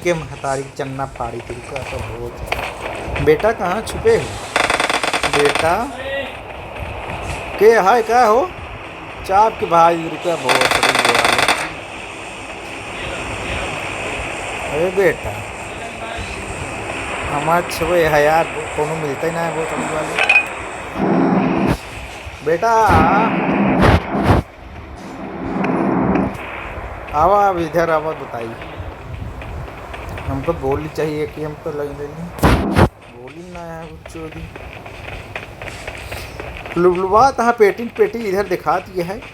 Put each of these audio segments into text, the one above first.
के महतारी चन्ना फाड़ी थी का तो बहुत। बेटा कहाँ छुपे हो बेटा के हाय क्या हो चाप के भाई रुपया बहुत बड़ी वाले। अरे बेटा हमारे छुपे है यार कोनो मिलता ही ना है बहुत बड़ी वाले। बेटा आवा अब इधर आवा बताइए हमको गोली चाहिए कि हम तो लग रही गोली ना है चोरी लुबलुबा तहाँ पेटी पेटी इधर दिखा दिया है। तुम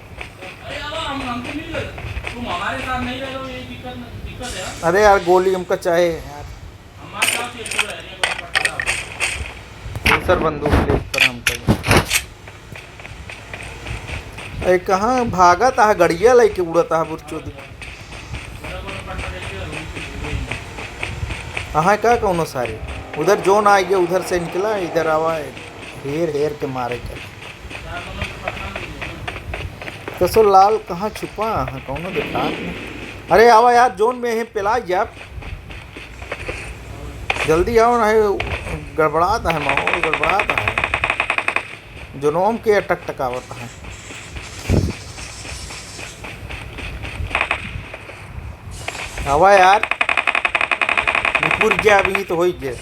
हमारे साथ नहीं रह लो यही दिक्कत है। अरे यार गोली हमको चाहे यार दूसर बंदूक लेकर हमको। अरे कहाँ भागा था गड़िया लेके उड़ा था बुरचोदी हाँ क्या कौनो सारे उधर जोन आ गया उधर से निकला इधर आवा हेर हेर के मारे कर कसो लाल कहाँ छुपा हाँ कौनो देखा नहीं। अरे आवा यार जोन में है पिला आप जल्दी आओ ना गड़बड़ाता है माहौल गड़बड़ाता है जुनूम के टक टकावता है। आवा यार निपुर गया अभी तो हो ही गया।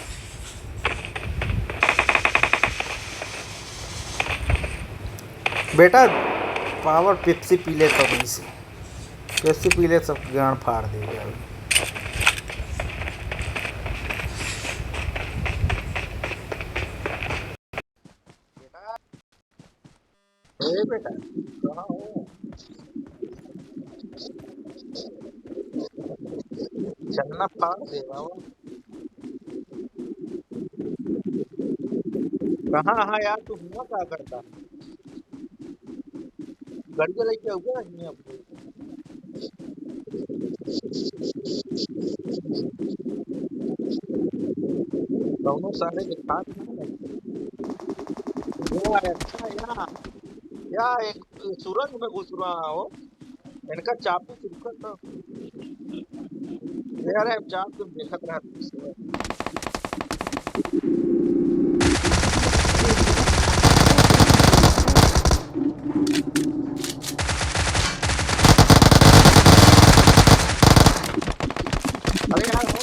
बेटा पावर पेप्सी पी ले तो नहीं से पेप्सी पी ले सब गांड फाड़ देगा अभी। बेटा कहाँ हो चलना फाड़ देगा वो कहाँ हाँ यार तू हुआ क्या करता गड़िया लेके हुआ नहीं अब दोनों सारे दिखा अच्छा या एक सूरज में घुस रहा हो इनका चापू चुपकर तो यार चाप तुम देखत रहा अरे यार हो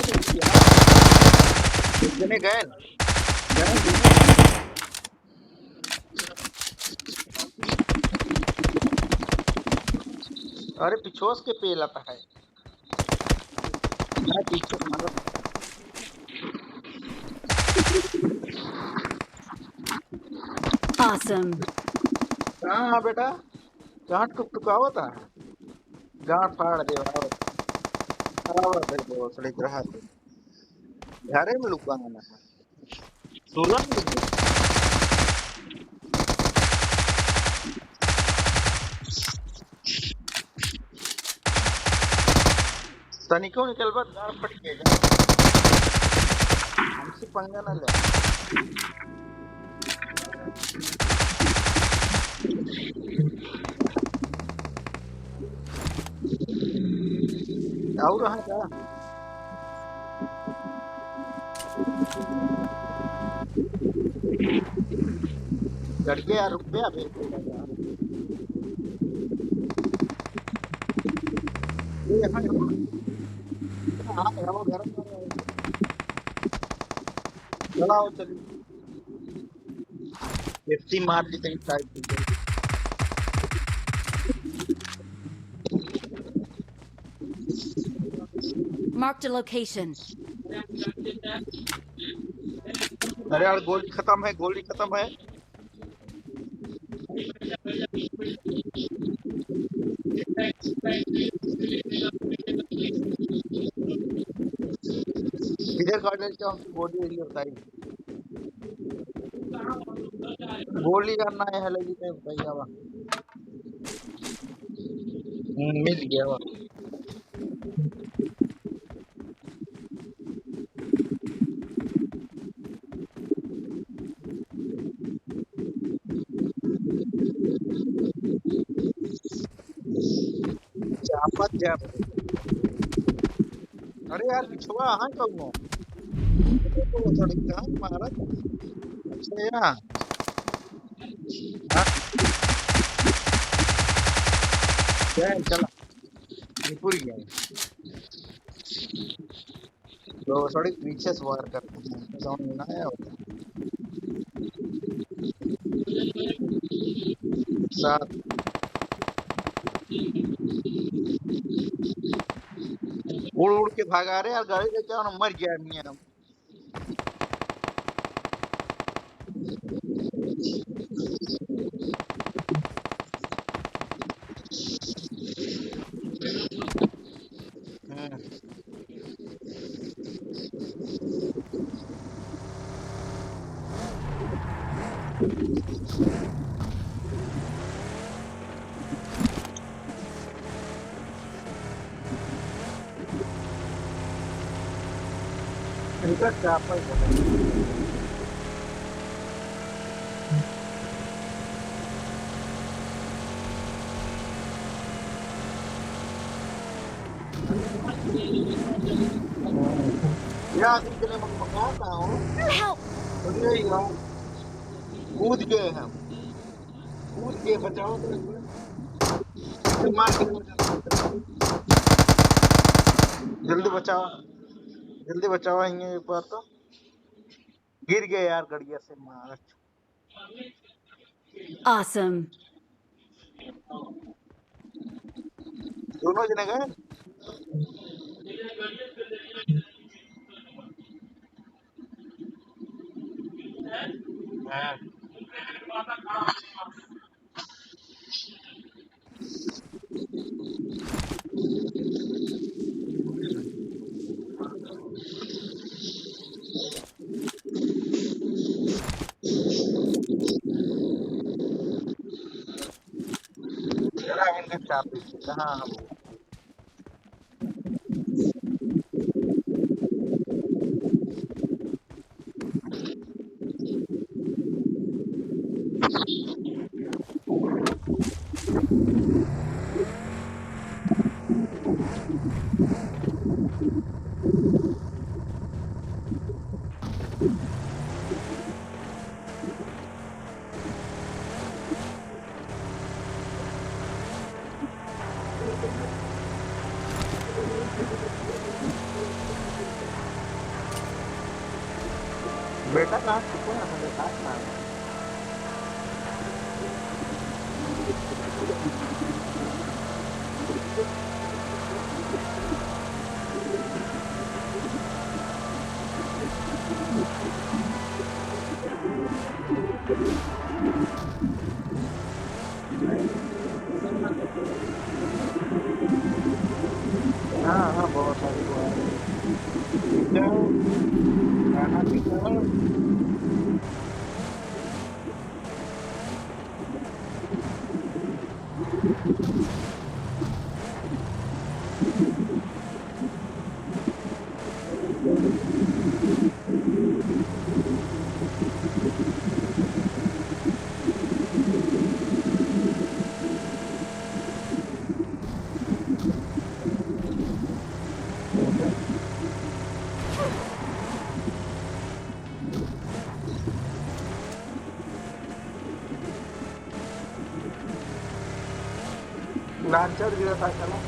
कितने गए अरे पिछोस के पे लता है पीछे Awesome. कहाँ बेटा कहाँ टुकटुकावत है गांठ फाड़ दे घरे में लुका है सूरज तनिको निकल बा गाड़ फट गया हमसे पंगा ना ले और रहा क्या गड़के यार रुपया यहाँ घर चलाओ चलिए पेप्सी मार दी कहीं टाइप Marked a location. अरे यार गोली खत्म है इधर गार्डन का गोली एरिया बताइए गोली करना है लगी में भैया वा मिल गया वा चापत जा अरे यार पिछुआ हाँ कहूँ तो थोड़ी कहाँ मारा अच्छा यार हाँ क्या है, चला ये पूरी गया तो थोड़ी पीछे से वार करते हैं तो समझ में ना आया होता साथ उड़ उड़ के भागा रहे यार गाड़ी लेके आओ ना मर गया मियां हम्म, इनका क्या पर यार अभी के लिए मैं मंगाता हूँ Help! तो ये ही हम कूद गए हम कूद के बचाओ तो मार के जल्दी बचाओ जल्दी बचाओ ये एक बार तो गिर गए यार गड़िया से मार Awesome. दोनों जने गए हाँ जरा इनके चापी कहाँ हम बेटा कहाँ छुपा है हमें साथ में हाँ हाँ बहुत सारी हुआ है जाओ खाना भी खाओ लांचर गिरा था चला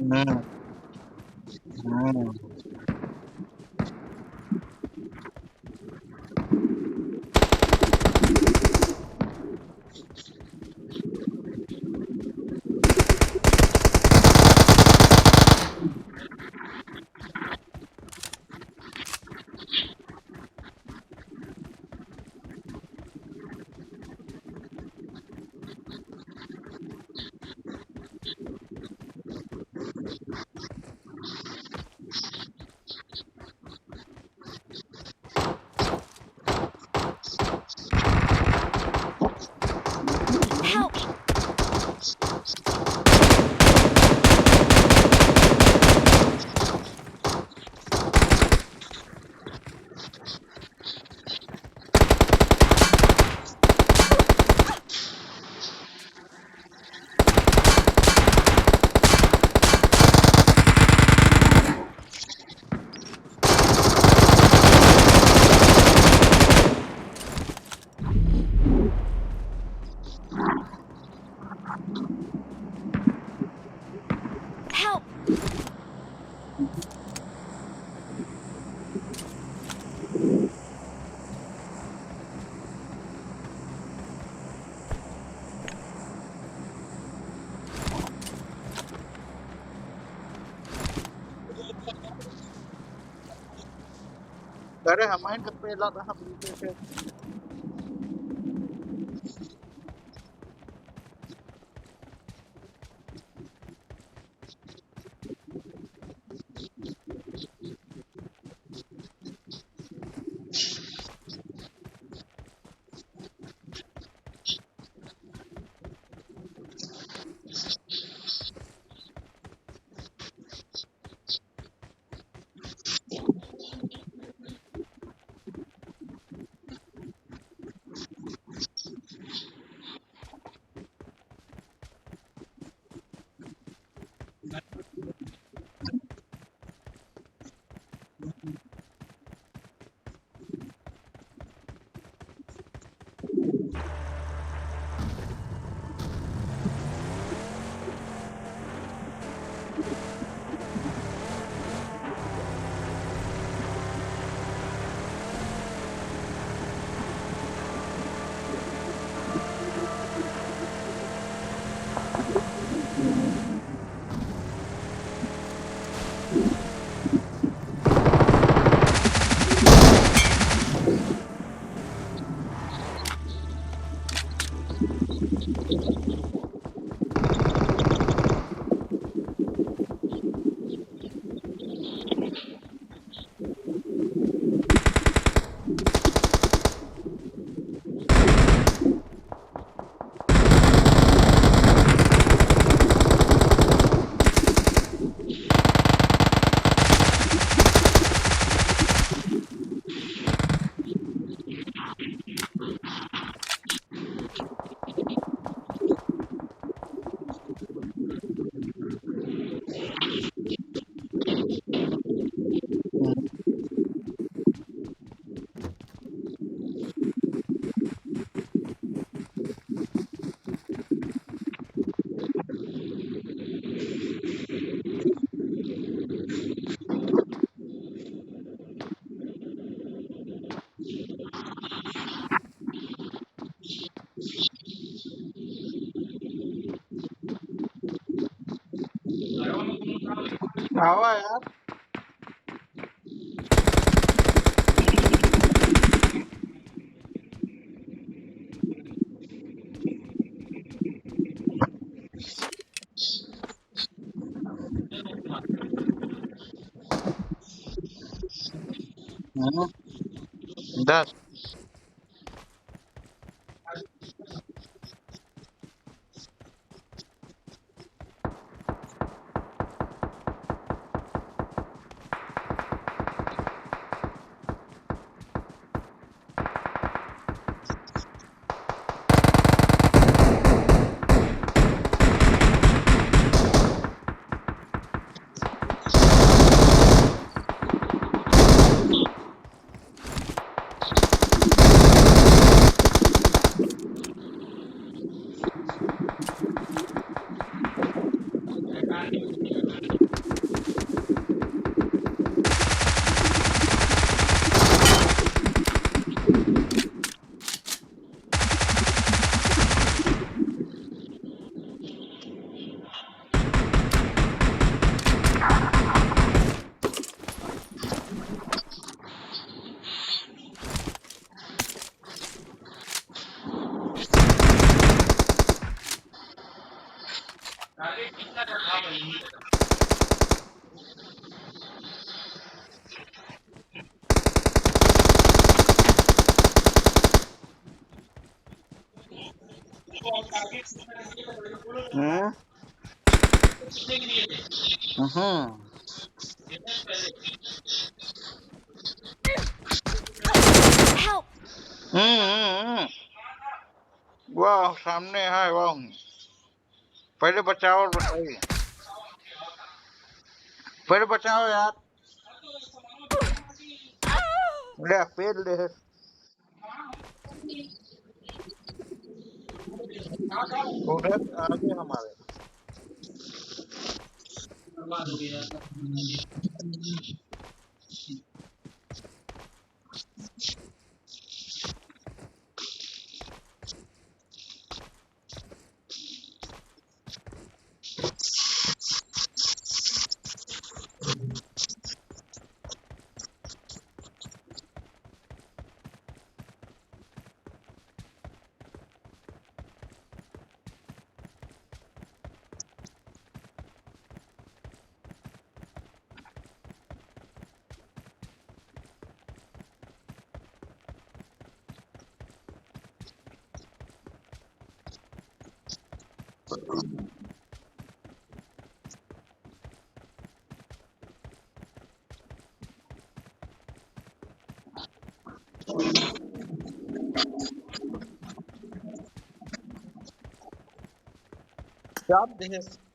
हम्म। हम्म। Help! Help! अरे हमारे घर पे ला हम थे। हवा यार। हम्म। 10। हम्म। हम्म। Help! हम्म। वाह, सामने है वाह। पहले बचाओ और बताइए। पहले बचाओ यार। ले पेड़ ले। उधर आगे हमारे। चाप दे।